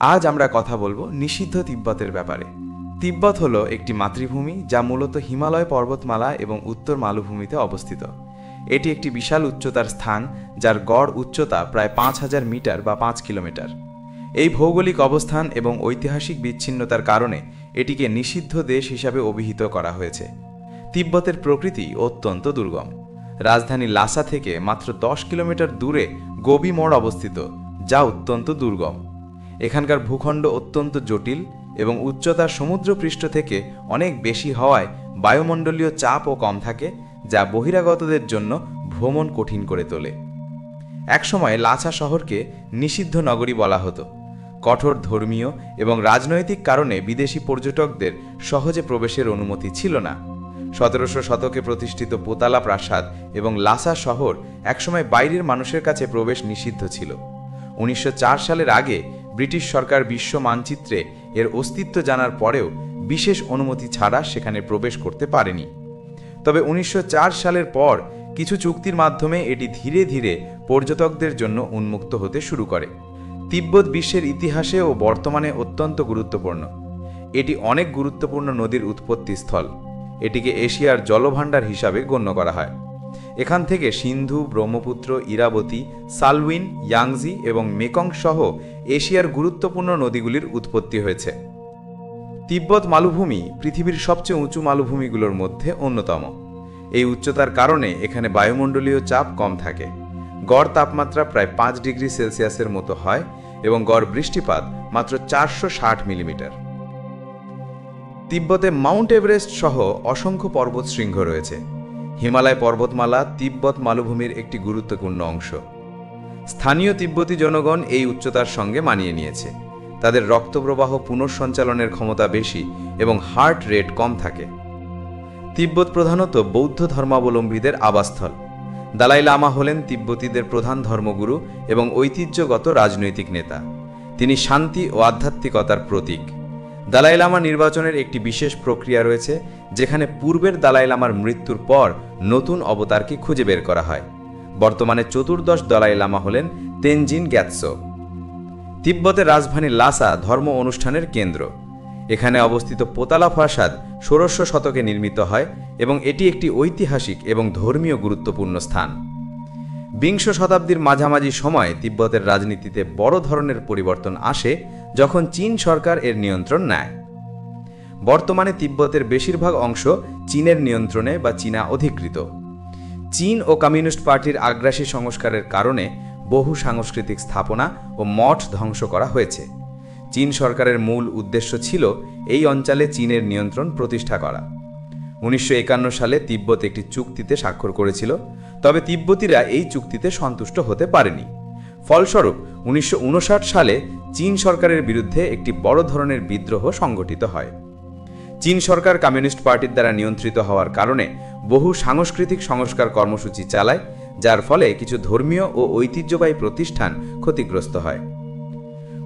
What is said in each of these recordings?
আজ আমরা কথা বলবো নিষিদ্ধ তিব্বতের ব্যাপারে। তিব্বত হলো একটি মাতৃভূমি যা মূলত হিমালয় পর্বতমালা এবং উত্তর মালভূমিতে অবস্থিত। এটি একটি বিশাল উচ্চতার স্থান যার গড় উচ্চতা প্রায় ৫,০০০ মিটার বা ৫ কিলোমিটার। এই ভৌগোলিক অবস্থান এবং ঐতিহাসিক বিচ্ছিন্নতার কারণে এটিকে নিষিদ্ধ দেশ হিসাবে অভিহিত করা হয়েছে। তিব্বতের প্রকৃতি অত্যন্ত দুর্গম। রাজধানী লাসা থেকে মাত্র ১০ কিলোমিটার দূরে গোবি মোড় অবস্থিত, যা অত্যন্ত দুর্গম। এখানকার ভূখণ্ড অত্যন্ত জটিল এবং উচ্চতা সমুদ্রপৃষ্ঠ থেকে অনেক বেশি হওয়ায় বায়ুমণ্ডলীয় চাপও কম থাকে, যা বহিরাগতদের জন্য ভ্রমণ কঠিন করে তোলে। একসময় লাসা শহরকে নিষিদ্ধ নগরী বলা হতো। কঠোর ধর্মীয় এবং রাজনৈতিক কারণে বিদেশি পর্যটকদের সহজে প্রবেশের অনুমতি ছিল না। ১৭০০ শতকে প্রতিষ্ঠিত পোতালা প্রাসাদ এবং লাসা শহর একসময় বাইরের মানুষের কাছে প্রবেশ নিষিদ্ধ ছিল। ১৯০৪ সালের আগে ব্রিটিশ সরকার বিশ্ব মানচিত্রে এর অস্তিত্ব জানার পরেও বিশেষ অনুমতি ছাড়া সেখানে প্রবেশ করতে পারেনি। তবে ১৯০৪ সালের পর কিছু চুক্তির মাধ্যমে এটি ধীরে ধীরে পর্যটকদের জন্য উন্মুক্ত হতে শুরু করে। তিব্বত বিশ্বের ইতিহাসে ও বর্তমানে অত্যন্ত গুরুত্বপূর্ণ। এটি অনেক গুরুত্বপূর্ণ নদীর উৎপত্তিস্থল। এটিকে এশিয়ার জলভাণ্ডার হিসাবে গণ্য করা হয়। এখান থেকে সিন্ধু, ব্রহ্মপুত্র, ইরাবতী, সালউইন, ইয়াংজি এবং মেকং সহ এশিয়ার গুরুত্বপূর্ণ নদীগুলির উৎপত্তি হয়েছে। তিব্বত মালভূমি পৃথিবীর সবচেয়ে উঁচু মালভূমিগুলোর মধ্যে অন্যতম। এই উচ্চতার কারণে এখানে বায়ুমণ্ডলীয় চাপ কম থাকে। গড় তাপমাত্রা প্রায় ৫ ডিগ্রি সেলসিয়াসের মতো হয় এবং গড় বৃষ্টিপাত মাত্র ৪৬০ মিলিমিটার। তিব্বতে মাউন্ট এভারেস্ট সহ অসংখ্য পর্বত শৃঙ্গ রয়েছে। হিমালয় পর্বতমালা তিব্বত মালভূমির একটি গুরুত্বপূর্ণ অংশ। স্থানীয় তিব্বতী জনগণ এই উচ্চতার সঙ্গে মানিয়ে নিয়েছে। তাদের রক্তপ্রবাহ পুনঃসঞ্চালনের ক্ষমতা বেশি এবং হার্ট রেট কম থাকে। তিব্বত প্রধানত বৌদ্ধ ধর্মাবলম্বীদের আবাসস্থল। দালাই লামা হলেন তিব্বতীদের প্রধান ধর্মগুরু এবং ঐতিহ্যগত রাজনৈতিক নেতা। তিনি শান্তি ও আধ্যাত্মিকতার প্রতীক। দালাই লামা নির্বাচনের একটি বিশেষ প্রক্রিয়া রয়েছে, যেখানে পূর্বের দালাই লামার মৃত্যুর পর নতুন অবতারকে খুঁজে বের করা হয়। বর্তমানে চতুর্দশ দালাই লামা হলেন তেনজিন গ্যাতসো। তিব্বতের রাজধানী লাসা ধর্ম অনুষ্ঠানের কেন্দ্র। এখানে অবস্থিত পোতালা প্রাসাদ ১৬০০ শতকে নির্মিত হয় এবং এটি একটি ঐতিহাসিক এবং ধর্মীয় গুরুত্বপূর্ণ স্থান। বিংশ শতাব্দীর মাঝামাঝি সময়ে তিব্বতের রাজনীতিতে বড় ধরনের পরিবর্তন আসে যখন চীন সরকার এর নিয়ন্ত্রণ নেয়। বর্তমানে তিব্বতের বেশিরভাগ অংশ চীনের নিয়ন্ত্রণে বা চীনা অধিকৃত। চীন ও কমিউনিস্ট পার্টির আগ্রাসী সংস্কারের কারণে বহু সাংস্কৃতিক স্থাপনা ও মঠ ধ্বংস করা হয়েছে। চীন সরকারের মূল উদ্দেশ্য ছিল এই অঞ্চলে চীনের নিয়ন্ত্রণ প্রতিষ্ঠা করা। ১৯৫১ সালে তিব্বত একটি চুক্তিতে স্বাক্ষর করেছিল, তবে তিব্বতীরা এই চুক্তিতে সন্তুষ্ট হতে পারেনি। ফলস্বরূপ ১৯৫৯ সালে চীন সরকারের বিরুদ্ধে একটি বড় ধরনের বিদ্রোহ সংগঠিত হয়। চীন সরকার কমিউনিস্ট পার্টির দ্বারা নিয়ন্ত্রিত হওয়ার কারণে বহু সাংস্কৃতিক সংস্কার কর্মসূচি চালায়, যার ফলে কিছু ধর্মীয় ও ঐতিহ্যবাহী প্রতিষ্ঠান ক্ষতিগ্রস্ত হয়।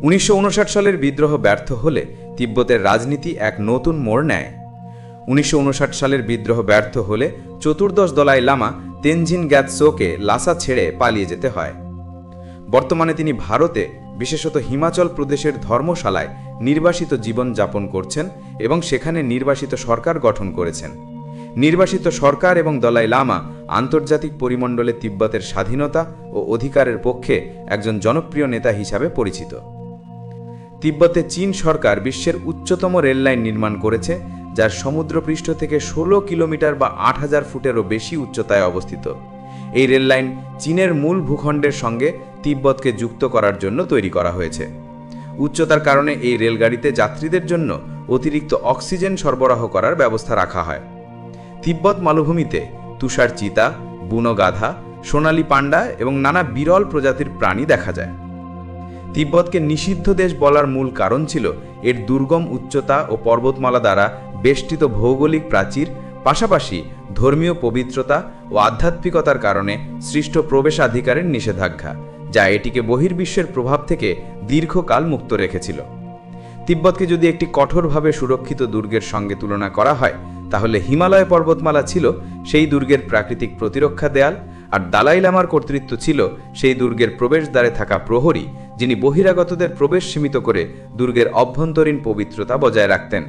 ১৯৫৯ সালের বিদ্রোহ ব্যর্থ হলে তিব্বতের রাজনীতি এক নতুন মোড় নেয়। ১৯৫৯ সালের বিদ্রোহ ব্যর্থ হলে চতুর্দশ দলাই লামা তেনজিন গ্যাতসোকে লাসা ছেড়ে পালিয়ে যেতে হয়। বর্তমানে তিনি ভারতে, বিশেষত হিমাচল প্রদেশের ধর্মশালায় নির্বাসিত জীবন যাপন করছেন এবং সেখানে নির্বাসিত সরকার গঠন করেছেন। নির্বাসিত সরকার এবং দলাই লামা আন্তর্জাতিক পরিমণ্ডলে তিব্বতের স্বাধীনতা ও অধিকারের পক্ষে একজন জনপ্রিয় নেতা হিসাবে পরিচিত। তিব্বতে চীন সরকার বিশ্বের উচ্চতম রেললাইন নির্মাণ করেছে, যার সমুদ্রপৃষ্ঠ থেকে ১৬ কিলোমিটার বা ৮,০০০ ফুটেরও বেশি উচ্চতায় অবস্থিত। এই রেললাইন চীনের মূল ভূখণ্ডের সঙ্গে তিব্বতকে যুক্ত করার জন্য তৈরি করা হয়েছে। উচ্চতার কারণে এই রেলগাড়িতে যাত্রীদের জন্য অতিরিক্ত অক্সিজেন সরবরাহ করার ব্যবস্থা রাখা হয়। তিব্বত মালভূমিতে তুষার চিতা, বুনো গাধা, সোনালী পান্ডা এবং নানা বিরল প্রজাতির প্রাণী দেখা যায়। তিব্বতকে নিষিদ্ধ দেশ বলার মূল কারণ ছিল এর দুর্গম উচ্চতা ও পর্বতমালা দ্বারা বেষ্টিত ভৌগোলিক প্রাচীর, পাশাপাশি ধর্মীয় পবিত্রতা ও আধ্যাত্মিকতার কারণে সৃষ্ট প্রবেশাধিকারের নিষেধাজ্ঞা, যা এটিকে বহির্বিশ্বের প্রভাব থেকে দীর্ঘকাল মুক্ত রেখেছিল। তিব্বতকে যদি একটি কঠোরভাবে সুরক্ষিত দুর্গের সঙ্গে তুলনা করা হয়, তাহলে হিমালয় পর্বতমালা ছিল সেই দুর্গের প্রাকৃতিক প্রতিরক্ষা দেয়াল, আর দালাই লামার কর্তৃত্ব ছিল সেই দুর্গের প্রবেশদ্বারে থাকা প্রহরী, যিনি বহিরাগতদের প্রবেশ সীমিত করে দুর্গের অভ্যন্তরীণ পবিত্রতা বজায় রাখতেন।